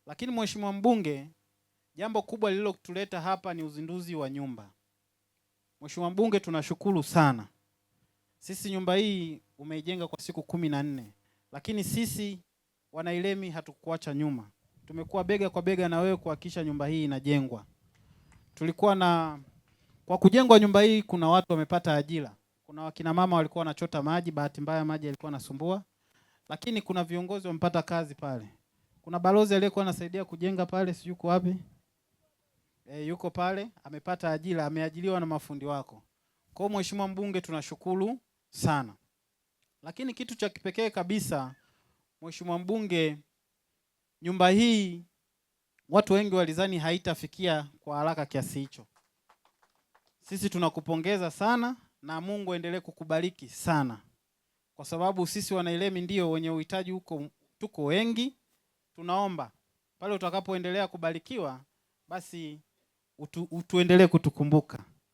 Lakini Mheshimiwa Mbunge, jambo kubwa lililotuleta hapa ni uzinduzi wa nyumba. Mheshimiwa Mbunge, tunashukuru sana. Sisi nyumba hii umeijenga kwa siku 14, lakini sisi Wanailemi hatukuacha nyuma. Tumekuwa bega kwa bega na wewe kuhakikisha nyumba hii inajengwa. Kwa kujengwa nyumba hii kuna watu wamepata ajira. Kuna wakina mama walikuwa wanachota maji, bahati mbaya maji yalikuwa yanasumbua. Lakini kuna viongozi wamepata kazi pale. Kuna balozi aliyekuwa anasaidia kujenga pale, si yuko wapi? Yuko pale, amepata ajira, ameajiriwa na mafundi wako. Kwa hiyo Mheshimiwa Mbunge, tunashukuru sana. Lakini kitu cha kipekee kabisa, Mheshimiwa Mbunge, nyumba hii watu wengi walizani haitafikia kwa haraka kiasi hicho. Sisi tunakupongeza sana na Mungu aendelee kukubariki sana. Kwa sababu sisi Wanailemi ndio wenye uhitaji huko, tuko wengi. Tunaomba pale utakapoendelea kubarikiwa basi utuendelee kutukumbuka.